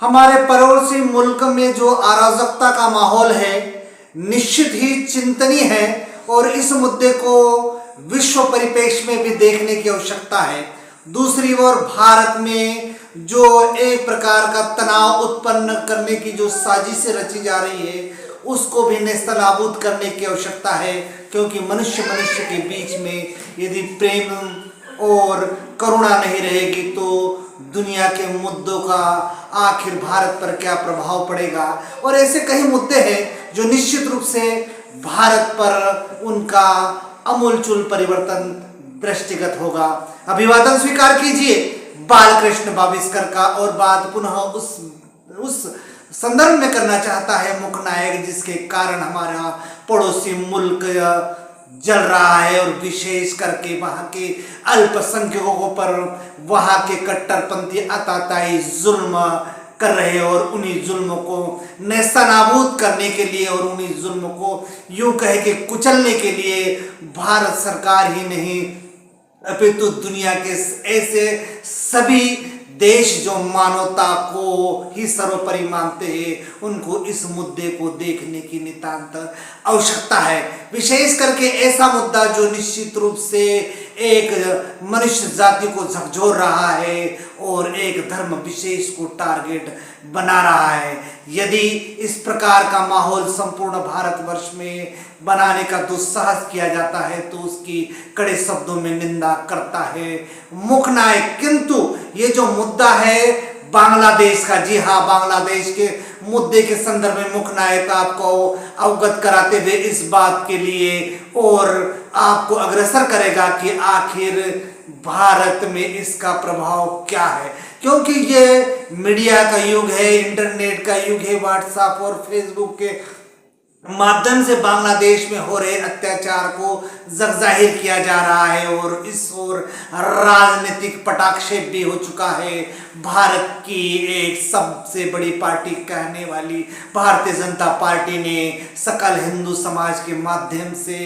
हमारे पड़ोसी मुल्क में जो अराजकता का माहौल है निश्चित ही चिंतनीय है और इस मुद्दे को विश्व परिप्रेक्ष्य में भी देखने की आवश्यकता है। दूसरी ओर भारत में जो एक प्रकार का तनाव उत्पन्न करने की जो साजिशें रची जा रही है उसको भी नेस्तनाबूद करने की आवश्यकता है, क्योंकि मनुष्य मनुष्य के बीच में यदि प्रेम और करुणा नहीं रहेगी तो दुनिया के मुद्दों का आखिर भारत पर क्या प्रभाव पड़ेगा। और ऐसे कई मुद्दे हैं जो निश्चित रूप से भारत पर उनका अमूलचूल परिवर्तन दृष्टिगत होगा। अभिवादन स्वीकार कीजिए बालकृष्ण बाविस्कर का। और बात पुनः उस संदर्भ में करना चाहता है मुखनायक जिसके कारण हमारा पड़ोसी मुल्क जल रहा है, और विशेष करके वहाँ के अल्पसंख्यकों पर वहाँ के कट्टरपंथी आतताई जुल्म कर रहे हैं। और उन्हीं जुल्मों को नेस्तनाबूद करने के लिए और उन्हीं जुल्म को यूं कहे कि कुचलने के लिए भारत सरकार ही नहीं अपितु दुनिया के ऐसे सभी देश जो मानवता को ही सर्वोपरि मानते हैं उनको इस मुद्दे को देखने की नितांत आवश्यकता है। विशेष करके ऐसा मुद्दा जो निश्चित रूप से एक मनुष्य जाति को झकझोर रहा है और एक धर्म विशेष को टारगेट बना रहा है। यदि इस प्रकार का माहौल संपूर्ण भारतवर्ष में बनाने का दुस्साहस किया जाता है तो उसकी कड़े शब्दों में निंदा करता है मुखनायक। किंतु ये जो मुद्दा है बांग्लादेश का, जी हाँ, बांग्लादेश के मुद्दे के संदर्भ में मुखनायक आपको अवगत कराते हुए इस बात के लिए और आपको अग्रसर करेगा कि आखिर भारत में इसका प्रभाव क्या है। क्योंकि ये मीडिया का युग है, इंटरनेट का युग है, व्हाट्सएप और फेसबुक के माध्यम से बांग्लादेश में हो रहे अत्याचार को जाहिर किया जा रहा है और इस ओर राजनीतिक पटाक्षेप भी हो चुका है। भारत की एक सबसे बड़ी पार्टी कहने वाली भारतीय जनता पार्टी ने सकल हिंदू समाज के माध्यम से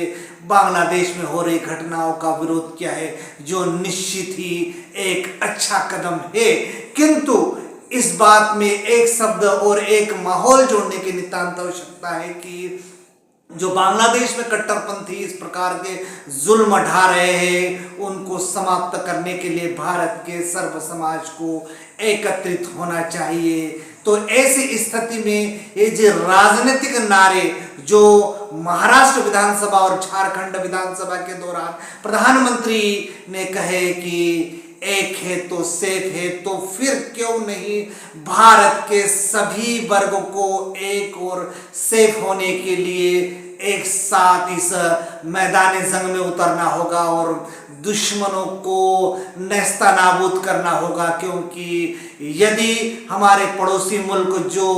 बांग्लादेश में हो रही घटनाओं का विरोध किया है, जो निश्चित ही एक अच्छा कदम है। किंतु इस बात में एक शब्द और एक माहौल जोड़ने की नितांत आवश्यकता है कि जो बांग्लादेश में कट्टरपंथी इस प्रकार के जुल्म ढा रहे हैं उनको समाप्त करने के लिए भारत के सर्व समाज को एकत्रित होना चाहिए। तो ऐसी स्थिति में ये जो राजनीतिक नारे जो महाराष्ट्र विधानसभा और झारखंड विधानसभा के दौरान प्रधानमंत्री ने कहे कि एक है तो सेफ है, तो फिर क्यों नहीं भारत के सभी वर्गों को एक और सेफ होने के लिए एक साथ इस मैदान जंग में उतरना होगा और दुश्मनों को नेस्तनाबूद करना होगा। क्योंकि यदि हमारे पड़ोसी मुल्क जो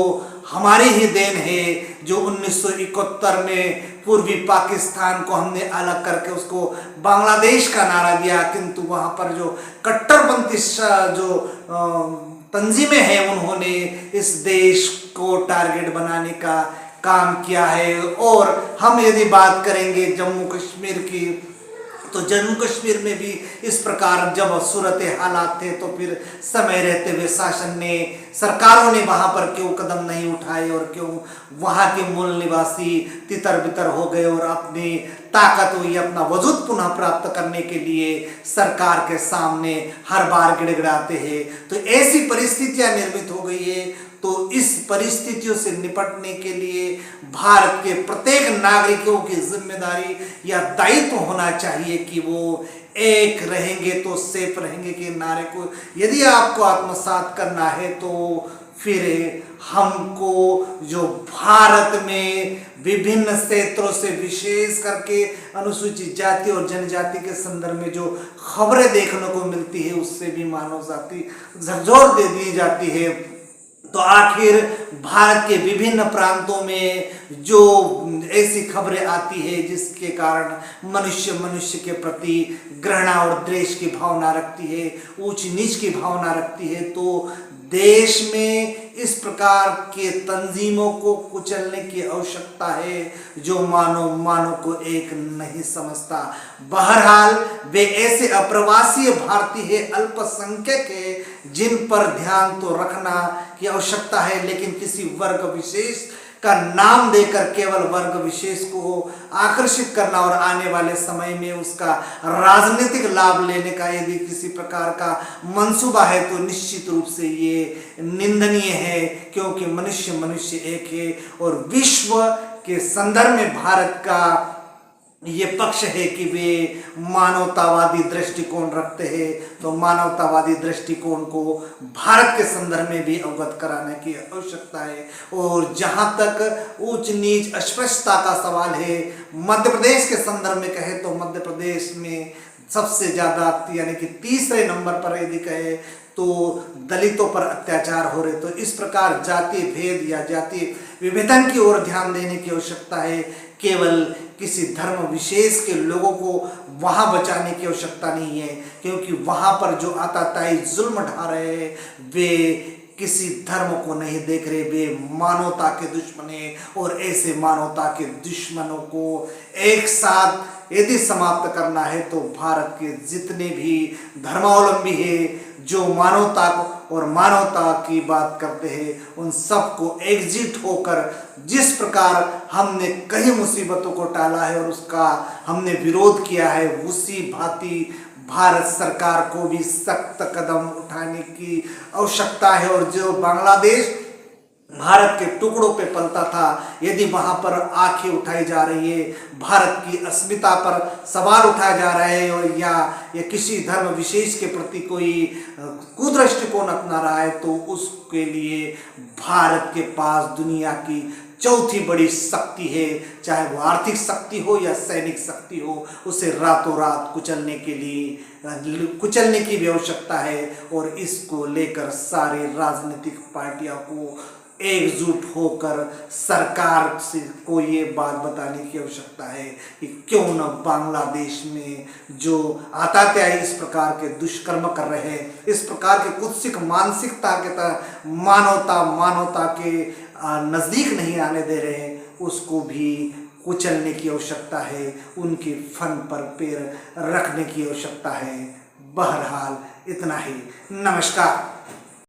हमारी ही देन है, जो 1971 में पूर्वी पाकिस्तान को हमने अलग करके उसको बांग्लादेश का नारा दिया, किंतु वहाँ पर जो कट्टरपंथी जो तंजीमें हैं उन्होंने इस देश को टारगेट बनाने का काम किया है। और हम यदि बात करेंगे जम्मू कश्मीर की, तो जम्मू कश्मीर में भी इस प्रकार जब सूरत हालात थे तो फिर समय रहते हुए शासन ने, सरकारों ने वहाँ पर क्यों कदम नहीं उठाए और क्यों वहाँ के मूल निवासी तितर बितर हो गए और अपनी ताकत हुई अपना वजूद पुनः प्राप्त करने के लिए सरकार के सामने हर बार गिड़गिड़ाते हैं। तो ऐसी परिस्थितियाँ निर्मित हो गई है। तो इस परिस्थितियों से निपटने के लिए भारत के प्रत्येक नागरिकों की जिम्मेदारी या दायित्व होना चाहिए कि वो एक रहेंगे तो सेफ रहेंगे के नारे को यदि आपको आत्मसात करना है तो फिर हमको जो भारत में विभिन्न क्षेत्रों से विशेष करके अनुसूचित जाति और जनजाति के संदर्भ में जो खबरें देखने को मिलती है उससे भी मानव जाति झकझोर दे दी जाती है। तो आखिर भारत के विभिन्न प्रांतों में जो ऐसी खबरें आती है जिसके कारण मनुष्य मनुष्य के प्रति घृणा और द्वेष की भावना रखती है, ऊंच नीच की भावना रखती है, तो देश में इस प्रकार के तंजीमों को कुचलने की आवश्यकता है जो मानव को एक नहीं समझता। बहरहाल वे ऐसे अप्रवासी भारतीय है, अल्पसंख्यक है, जिन पर ध्यान तो रखना की आवश्यकता है, लेकिन किसी वर्ग विशेष का नाम देकर केवल वर्ग विशेष को आकर्षित करना और आने वाले समय में उसका राजनीतिक लाभ लेने का यदि किसी प्रकार का मंसूबा है तो निश्चित रूप से ये निंदनीय है, क्योंकि मनुष्य एक है और विश्व के संदर्भ में भारत का ये पक्ष है कि वे मानवतावादी दृष्टिकोण रखते हैं। तो मानवतावादी दृष्टिकोण को भारत के संदर्भ में भी अवगत कराने की आवश्यकता है। और जहां तक ऊंच नीच अस्पृश्यता का सवाल है, मध्य प्रदेश के संदर्भ में कहे तो मध्य प्रदेश में सबसे ज्यादा यानी कि तीसरे नंबर पर यदि कहे तो दलितों पर अत्याचार हो रहे। तो इस प्रकार जातीय भेद या जातीय विभेदन की ओर ध्यान देने की आवश्यकता है। केवल किसी धर्म विशेष के लोगों को वहां बचाने की आवश्यकता नहीं है, क्योंकि वहां पर जो आतताई जुल्म ढा रहे हैं वे किसी धर्म को नहीं देख रहे, वे मानवता के दुश्मन हैं। और ऐसे मानवता के दुश्मनों को एक साथ यदि समाप्त करना है तो भारत के जितने भी धर्मावलंबी हैं जो मानवता और मानवता की बात करते हैं, उन सबको एकजुट होकर जिस प्रकार हमने कई मुसीबतों को टाला है और उसका हमने विरोध किया है, उसी भांति भारत सरकार को भी सख्त कदम उठाने की आवश्यकता है। और जो बांग्लादेश भारत के टुकड़ों पे पलता था, यदि वहां पर आंखें उठाई जा रही है, भारत की अस्मिता पर सवाल उठाया जा रहा है और या किसी धर्म विशेष के प्रति कोई कुदृष्टिकोण अपना रहा है, तो उसके लिए भारत के पास दुनिया की चौथी बड़ी शक्ति है, चाहे वो आर्थिक शक्ति हो या सैनिक शक्ति हो, उसे रातों रात कुचलने की भी आवश्यकता है। और इसको लेकर सारी राजनीतिक पार्टियों को एकजुट होकर सरकार से को ये बात बताने की आवश्यकता है कि क्यों न बांग्लादेश में जो आतताई इस प्रकार के दुष्कर्म कर रहे हैं, इस प्रकार के कुत्सित मानसिकता के तहत मानवता के नज़दीक नहीं आने दे रहे हैं, उसको भी कुचलने की आवश्यकता है, उनके फन पर पैर रखने की आवश्यकता है। बहरहाल इतना ही। नमस्कार।